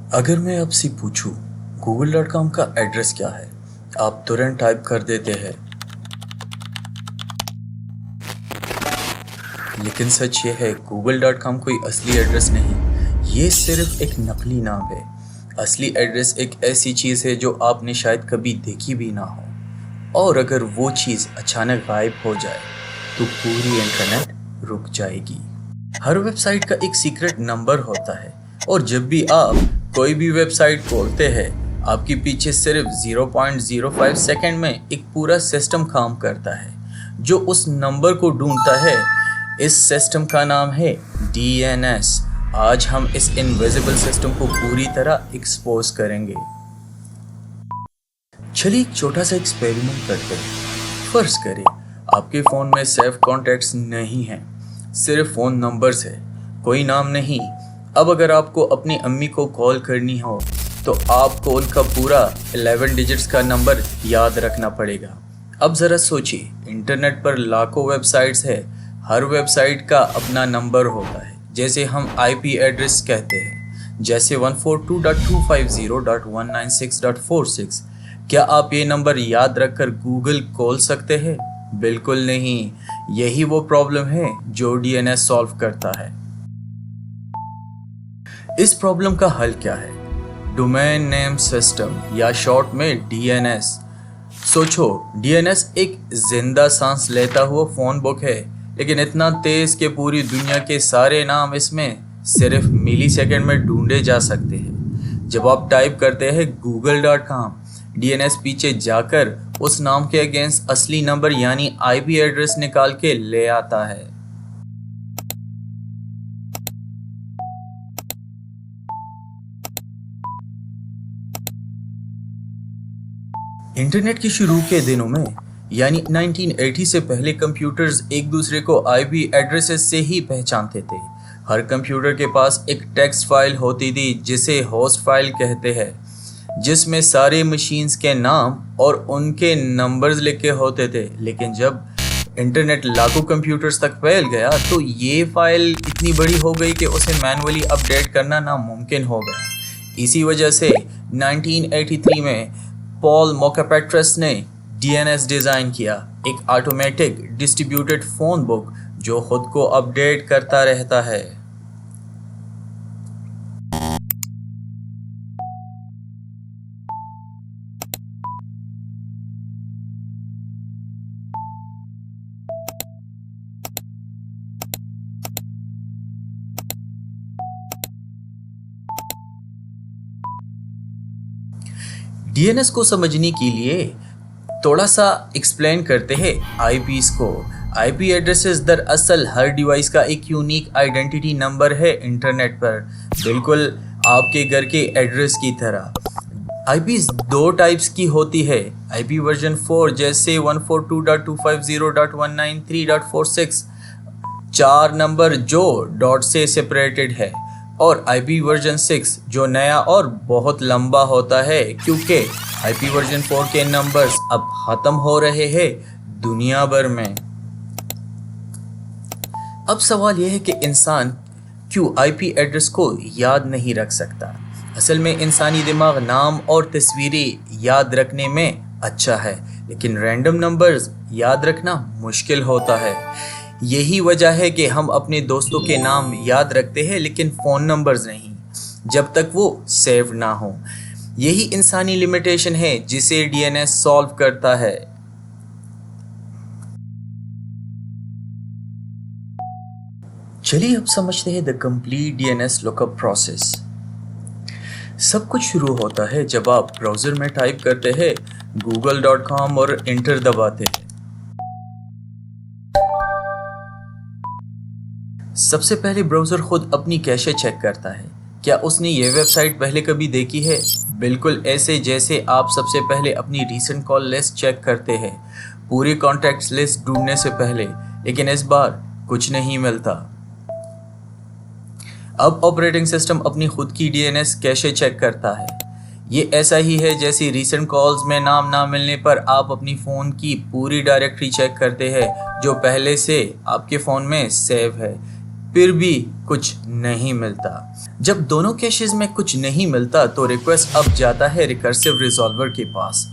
अगर मैं आपसे पूछूं google.com का एड्रेस क्या है, आप तुरंत टाइप कर देते हैं। लेकिन सच ये है, google.com कोई असली एड्रेस नहीं, ये सिर्फ एक नकली नाम है। असली एड्रेस एक ऐसी चीज़ है जो आपने शायद कभी देखी भी ना हो, और अगर वो चीज़ अचानक गायब हो जाए तो पूरी इंटरनेट रुक जाएगी। हर वेबसाइट का एक सीक्रेट नंबर होता है, और जब भी आप कोई भी वेबसाइट खोलते हैं, आपके पीछे सिर्फ 0.05 सेकंड में एक पूरा सिस्टम काम करता है जो उस नंबर को ढूंढता है। इस सिस्टम का नाम है DNS। आज हम इस इनविजिबल सिस्टम को पूरी तरह एक्सपोज करेंगे। चलिए एक छोटा सा एक्सपेरिमेंट करते हैं। फर्ज करें आपके फ़ोन में सेव कॉन्टैक्ट्स नहीं हैं, सिर्फ फ़ोन नंबर्स है, कोई नाम नहीं। अब अगर आपको अपनी अम्मी को कॉल करनी हो तो आपको उनका पूरा 11 डिजिट्स का नंबर याद रखना पड़ेगा। अब ज़रा सोचिए, इंटरनेट पर लाखों वेबसाइट्स है, हर वेबसाइट का अपना नंबर होता है, जैसे हम IP एड्रेस कहते हैं, जैसे 142.250.196.46। क्या आप ये नंबर याद रखकर गूगल खोल सकते हैं? बिल्कुल नहीं। यही वो प्रॉब्लम है जो DNS सॉल्व करता है। इस प्रॉब्लम का हल क्या है? डोमेन नेम सिस्टम, या शॉर्ट में DNS। सोचो, DNS एक जिंदा सांस लेता हुआ फोन बुक है, लेकिन इतना तेज कि पूरी दुनिया के सारे नाम इसमें सिर्फ मिली सेकेंड में ढूंढे जा सकते हैं। जब आप टाइप करते हैं google.com, DNS पीछे जाकर उस नाम के अगेंस्ट असली नंबर यानी IP एड्रेस निकाल के ले आता है। इंटरनेट के शुरू के दिनों में यानी 1980 से पहले कंप्यूटर्स एक दूसरे को IP एड्रेसेस से ही पहचानते थे। हर कंप्यूटर के पास एक टेक्स्ट फाइल होती थी जिसे होस्ट फाइल कहते हैं, जिसमें सारे मशीन्स के नाम और उनके नंबर्स लिखे होते थे। लेकिन जब इंटरनेट लाखों कंप्यूटर्स तक फैल गया तो ये फाइल इतनी बड़ी हो गई कि उसे मैनुअली अपडेट करना नामुमकिन हो गया। इसी वजह से 1983 में पॉल मोकापेट्रस ने DNS डिज़ाइन किया, एक ऑटोमेटिक डिस्ट्रीब्यूटेड फ़ोन बुक जो खुद को अपडेट करता रहता है। DNS को समझने के लिए थोड़ा सा एक्सप्लेन करते हैं IPs को। IP एड्रेसेस दरअसल हर डिवाइस का एक यूनिक आइडेंटिटी नंबर है इंटरनेट पर, बिल्कुल आपके घर के एड्रेस की तरह। IPs दो टाइप्स की होती है, IP वर्जन 4 जैसे 142.250.193.46, 4 नंबर जो डॉट से सेपरेटेड है, और IP वर्जन 6 जो नया और बहुत लंबा होता है, क्योंकि IP वर्जन 4 के नंबर्स अब ख़त्म हो रहे हैं दुनिया भर में। अब सवाल यह है कि इंसान क्यों IP एड्रेस को याद नहीं रख सकता? असल में इंसानी दिमाग नाम और तस्वीरें याद रखने में अच्छा है, लेकिन रैंडम नंबर्स याद रखना मुश्किल होता है। यही वजह है कि हम अपने दोस्तों के नाम याद रखते हैं लेकिन फ़ोन नंबर्स नहीं, जब तक वो सेव ना हो। यही इंसानी लिमिटेशन है जिसे DNS सॉल्व करता है। चलिए अब समझते हैं the complete DNS lookup process. सब कुछ शुरू होता है जब आप ब्राउज़र में टाइप करते हैं google.com और इंटर दबाते हैं। सबसे पहले ब्राउज़र खुद अपनी कैशे चेक करता है, क्या उसने ये वेबसाइट पहले कभी देखी है। बिल्कुल ऐसे जैसे आप सबसे पहले अपनी रीसेंट कॉल लिस्ट चेक करते हैं, पूरी कॉन्टैक्ट्स लिस्ट ढूंढने से पहले। लेकिन इस बार कुछ नहीं मिलता। अब ऑपरेटिंग सिस्टम अपनी खुद की DNS कैशे चेक करता है। ये ऐसा ही है जैसे रीसेंट कॉल्स में नाम ना मिलने पर आप अपनी फ़ोन की पूरी डायरेक्टरी चेक करते हैं जो पहले से आपके फ़ोन में सेव है। फिर भी कुछ नहीं मिलता। जब दोनों कैशेज में कुछ नहीं मिलता तो रिक्वेस्ट अब जाता है रिकर्सिव रिजॉल्वर के पास,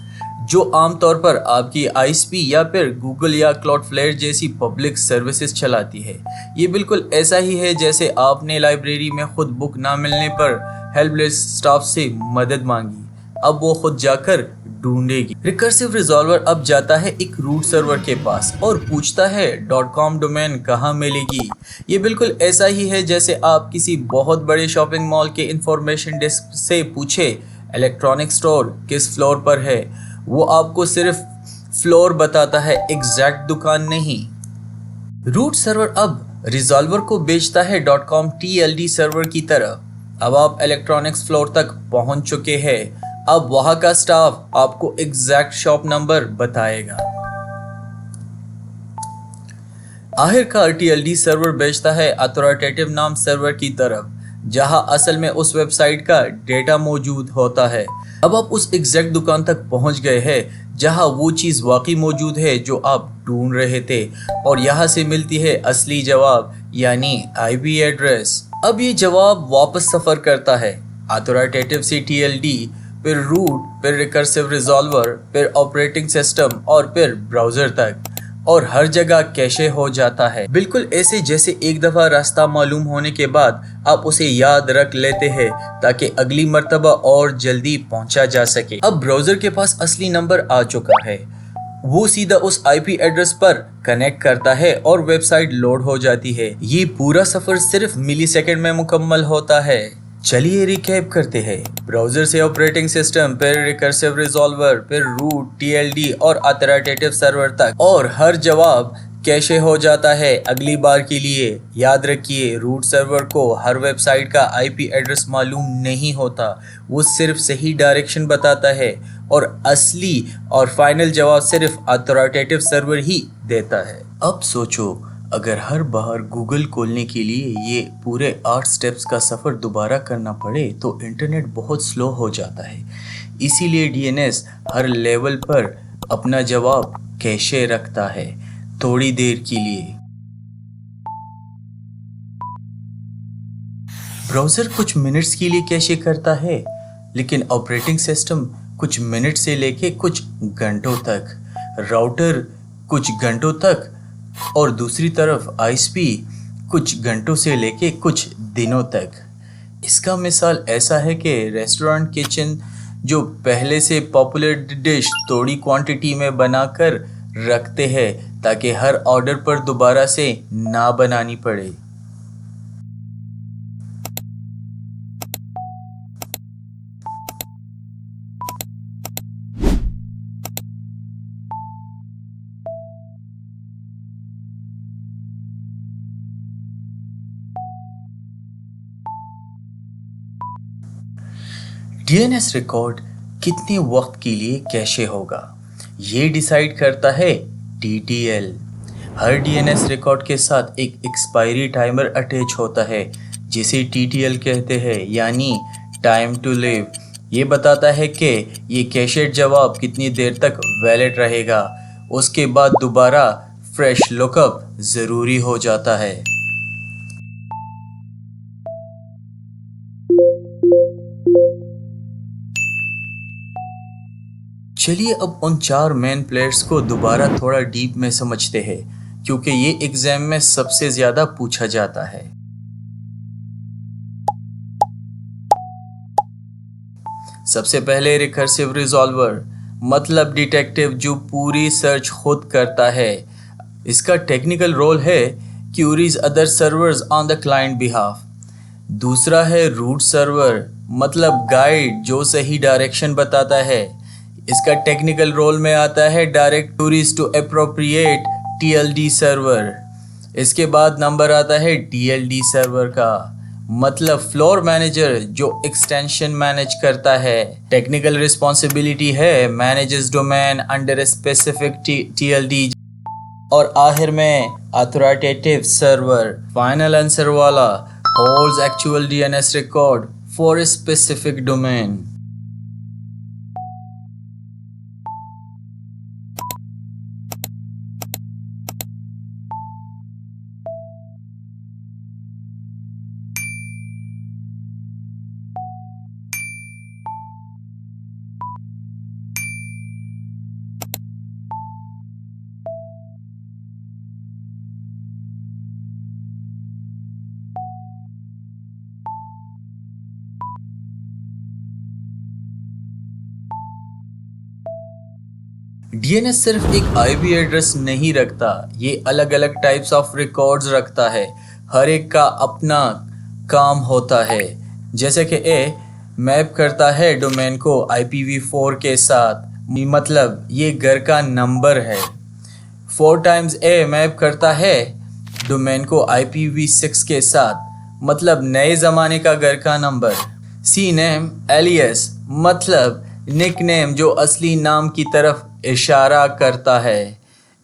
जो आमतौर पर आपकी आईएसपी या फिर गूगल या क्लाउडफ्लेयर जैसी पब्लिक सर्विसेज चलाती है। ये बिल्कुल ऐसा ही है जैसे आपने लाइब्रेरी में खुद बुक ना मिलने पर हेल्पलेस स्टाफ से मदद मांगी, अब वो खुद जाकर ढूंढेगी। रिकर्सिव रिजॉल्वर अब जाता है एक रूट सर्वर के पास और पूछता है .com डोमेन कहाँ मिलेगी। ये बिल्कुल ऐसा ही है जैसे आप किसी बहुत बड़े शॉपिंग मॉल के इंफॉर्मेशन डेस्क से पूछे इलेक्ट्रॉनिक स्टोर किस फ्लोर पर है। वो आपको सिर्फ फ्लोर बताता है, एग्जैक्ट दुकान नहीं। रूट सर्वर अब रिजॉल्वर को बेचता है .com TLD सर्वर की तरफ। अब आप इलेक्ट्रॉनिक्स फ्लोर तक पहुंच चुके हैं। अब वहां का स्टाफ आपको एग्जैक्ट शॉप नंबर बताएगा। आखिरकार TLD सर्वर बेचता है अथॉरिटेटिव नाम सर्वर की तरफ, जहां असल में उस वेबसाइट का डेटा मौजूद होता है। अब आप उस एग्जैक्ट दुकान तक पहुंच गए हैं जहां वो चीज वाकई मौजूद है जो आप ढूंढ रहे थे, और यहां से मिलती है असली जवाब, यानी IP एड्रेस। अब ये जवाब वापस सफर करता है अथॉरिटेटिव से TLD, फिर रूट, फिर रिकर्सिव रिजॉल्वर, फिर ऑपरेटिंग सिस्टम और फिर ब्राउजर तक, और हर जगह कैशे हो जाता है। बिल्कुल ऐसे जैसे एक दफा रास्ता मालूम होने के बाद आप उसे याद रख लेते हैं ताकि अगली मर्तबा और जल्दी पहुंचा जा सके। अब ब्राउजर के पास असली नंबर आ चुका है, वो सीधा उस IP एड्रेस पर कनेक्ट करता है और वेबसाइट लोड हो जाती है। ये पूरा सफर सिर्फ मिलीसेकंड में मुकम्मल होता है। चलिए रिकैप करते हैं। ब्राउजर से ऑपरेटिंग सिस्टम, फिर रिकर्सिव रिजॉल्वर, फिर रूट, TLD और अथॉरिटेटिव सर्वर तक, और हर जवाब कैशे हो जाता है अगली बार के लिए। याद रखिए, रूट सर्वर को हर वेबसाइट का IP एड्रेस मालूम नहीं होता, वो सिर्फ सही डायरेक्शन बताता है, और असली और फाइनल जवाब सिर्फ अथॉरिटेटिव सर्वर ही देता है। अब सोचो, अगर हर बार गूगल खोलने के लिए ये पूरे 8 स्टेप्स का सफ़र दोबारा करना पड़े तो इंटरनेट बहुत स्लो हो जाता है। इसीलिए DNS हर लेवल पर अपना जवाब कैशे रखता है, थोड़ी देर के लिए। ब्राउज़र कुछ मिनट्स के लिए कैशे करता है, लेकिन ऑपरेटिंग सिस्टम कुछ मिनट से लेके कुछ घंटों तक, राउटर कुछ घंटों तक, और दूसरी तरफ ISP कुछ घंटों से लेके कुछ दिनों तक। इसका मिसाल ऐसा है कि रेस्टोरेंट किचन जो पहले से पॉपुलर डिश थोड़ी क्वांटिटी में बनाकर रखते हैं ताकि हर ऑर्डर पर दोबारा से ना बनानी पड़े। DNS रिकॉर्ड कितने वक्त के लिए कैशे होगा, ये डिसाइड करता है TTL। हर DNS रिकॉर्ड के साथ एक एक्सपायरी टाइमर अटैच होता है जिसे TTL कहते हैं, यानी टाइम टू लिव। ये बताता है कि ये कैशेड जवाब कितनी देर तक वैलिड रहेगा, उसके बाद दोबारा फ्रेश लुकअप ज़रूरी हो जाता है। चलिए अब उन 4 मेन प्लेयर्स को दोबारा थोड़ा डीप में समझते हैं, क्योंकि ये एग्जाम में सबसे ज्यादा पूछा जाता है। सबसे पहले रिकर्सिव रिजॉल्वर, मतलब डिटेक्टिव जो पूरी सर्च खुद करता है। इसका टेक्निकल रोल है queries other servers on the client behalf. दूसरा है रूट सर्वर, मतलब गाइड जो सही डायरेक्शन बताता है। इसका टेक्निकल रोल में आता है direct queries to appropriate TLD server. इसके बाद नंबर आता है TLD सर्वर का, मतलब फ्लोर मैनेजर जो एक्सटेंशन मैनेज करता है। टेक्निकल रिस्पॉन्सिबिलिटी है manages domain under specific TLD। और आखिर में अथॉरिटेटिव सर्वर, फाइनल आंसर वाला, holds actual DNS record for a specific domain। DNS सिर्फ एक आईपी एड्रेस नहीं रखता, ये अलग अलग टाइप्स ऑफ रिकॉर्ड्स रखता है। हर एक का अपना काम होता है। जैसे कि ए मैप करता है डोमेन को IPv4 के साथ, मतलब ये घर का नंबर है। 4 टाइम्स ए मैप करता है डोमेन को IPv6 के साथ, मतलब नए ज़माने का घर का नंबर। सी नेम एलियस, मतलब निक नेम जो असली नाम की तरफ इशारा करता है।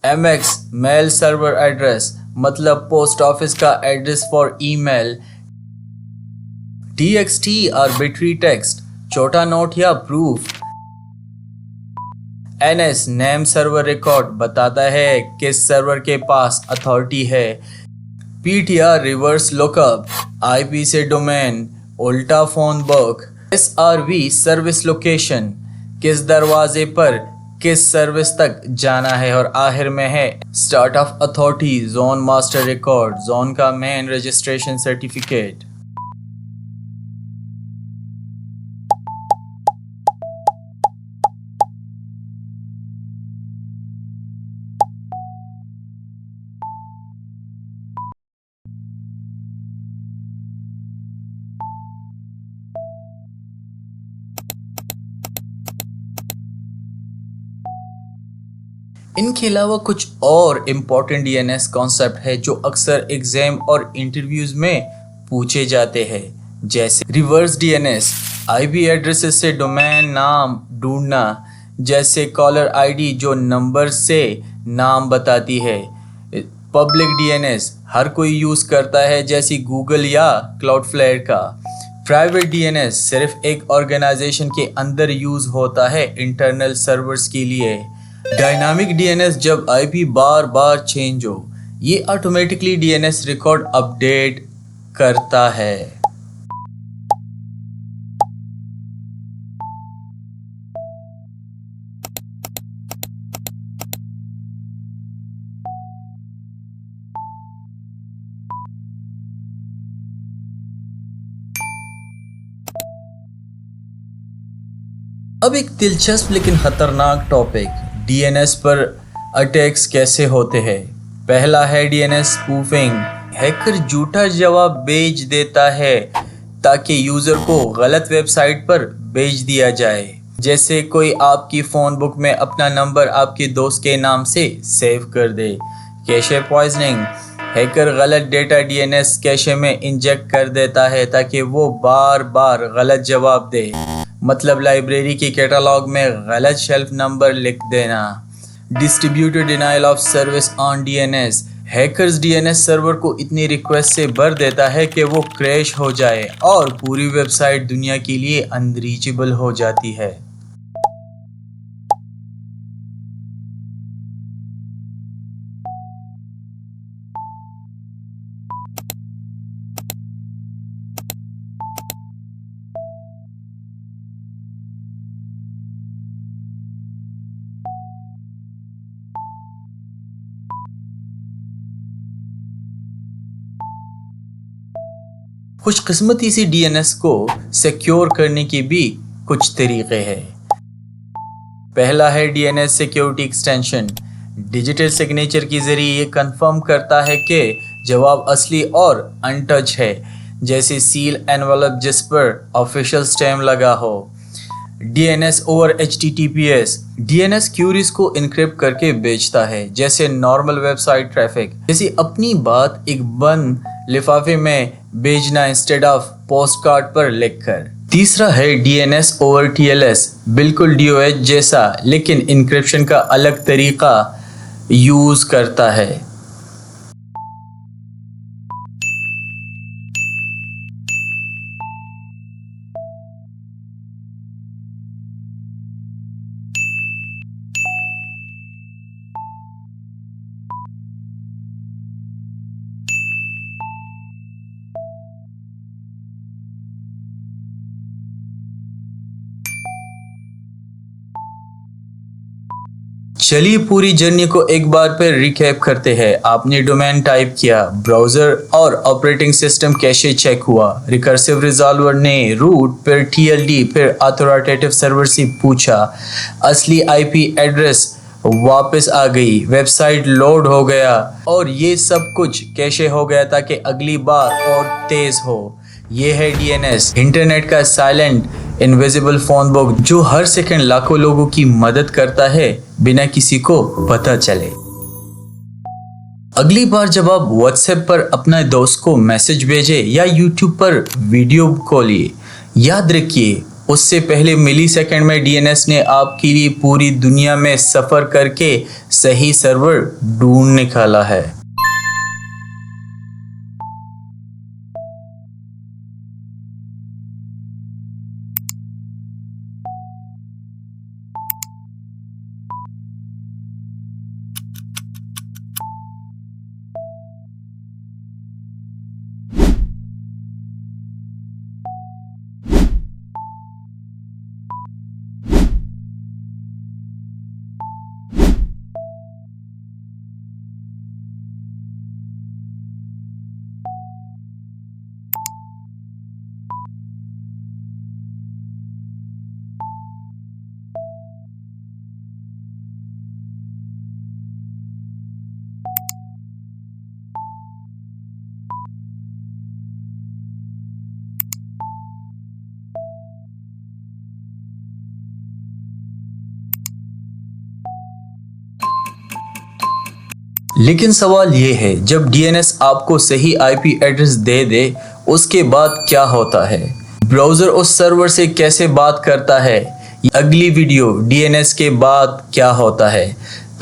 MX मेल सर्वर एड्रेस, मतलब पोस्ट ऑफिस का address for email. TXT arbitrary text, छोटा नोट या proof. NS name server record, बताता है किस सर्वर के पास अथॉरिटी है। PTR रिवर्स लुकअप, IP से डोमेन उल्टा phone book. SRV service location, किस दरवाजे पर किस सर्विस तक जाना है। और आखिर में है start of authority, zone master record, zone का मेन रजिस्ट्रेशन सर्टिफिकेट। इनके अलावा कुछ और इम्पोर्टेंट डीएनएस कॉन्सेप्ट है जो अक्सर एग्जाम और इंटरव्यूज में पूछे जाते हैं। जैसे रिवर्स डीएनएस, आईपी एड्रेसेस से डोमेन नाम ढूंढना, जैसे कॉलर आईडी जो नंबर से नाम बताती है। पब्लिक डीएनएस हर कोई यूज़ करता है, जैसे गूगल या क्लाउडफ्लेयर का। प्राइवेट डीएनएस सिर्फ एक ऑर्गेनाइजेशन के अंदर यूज़ होता है, इंटरनल सर्वर्स के लिए। डायनामिक डीएनएस, जब आईपी बार बार चेंज हो, ये ऑटोमेटिकली डीएनएस रिकॉर्ड अपडेट करता है। अब एक दिलचस्प लेकिन खतरनाक टॉपिक, डीएनएस पर अटैक्स कैसे होते हैं। पहला है डीएनएस स्पूफिंग। हैकर झूठा जवाब भेज देता है ताकि यूज़र को गलत वेबसाइट पर भेज दिया जाए। जैसे कोई आपकी फ़ोन बुक में अपना नंबर आपके दोस्त के नाम से सेव कर दे। कैशे पॉइजनिंग, हैकर गलत डेटा डीएनएस कैशे में इंजेक्ट कर देता है ताकि वो बार बार गलत जवाब दे, मतलब लाइब्रेरी के कैटलॉग में गलत शेल्फ नंबर लिख देना। Distributed denial of service on DNS, hackers DNS server को इतनी रिक्वेस्ट से भर देता है कि वो क्रैश हो जाए और पूरी वेबसाइट दुनिया के लिए अनरीचेबल हो जाती है। खुशकिस्मती से डीएनएस को सिक्योर करने के भी कुछ तरीके हैं। पहला है DNS security extension. Digital signature के जरिए ये कंफर्म करता है कि जवाब असली और अनटच है, जैसे सील एनवलप जिस पर ऑफिशियल स्टैम्प लगा हो। DNS over HTTPS, DNS queries को इनक्रिप्ट करके बेचता है, जैसे नॉर्मल वेबसाइट ट्रैफिक, जैसे अपनी बात एक बंद लिफाफे में भेजना इंस्टेड ऑफ पोस्ट कार्ड पर लिखकर। तीसरा है डीएनएस ओवर TLS, बिल्कुल DOS जैसा, लेकिन इनक्रिप्शन का अलग तरीका यूज करता है। चलिए पूरी जर्नी को एक बार फिर रिकैप करते हैं। आपने डोमेन टाइप किया, ब्राउज़र और ऑपरेटिंग सिस्टम कैशे चेक हुआ, रिकर्सिव रिजॉल्वर ने रूट, फिर TLD, फिर अथॉरिटेटिव सर्वर से पूछा, असली IP एड्रेस वापस आ गई, वेबसाइट लोड हो गया और ये सब कुछ कैशे हो गया ताकि अगली बार और तेज हो। ये है डीएनएस, इंटरनेट का साइलेंट इनविजिबल फोन बुक जो हर सेकंड लाखों लोगों की मदद करता है बिना किसी को पता चले। अगली बार जब आप व्हाट्सएप पर अपने दोस्त को मैसेज भेजें या यूट्यूब पर वीडियो कॉलिए, याद रखिए उससे पहले मिली सेकंड में डीएनएस ने आपके लिए पूरी दुनिया में सफर करके सही सर्वर ढूंढ निकाला है। लेकिन सवाल ये है, जब डीएनएस आपको सही आईपी एड्रेस दे दे उसके बाद क्या होता है? ब्राउज़र उस सर्वर से कैसे बात करता है? अगली वीडियो डीएनएस के बाद क्या होता है।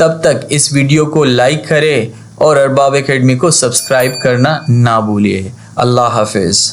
तब तक इस वीडियो को लाइक करें और अरबाब एकेडमी को सब्सक्राइब करना ना भूलिए। अल्लाह हाफिज़।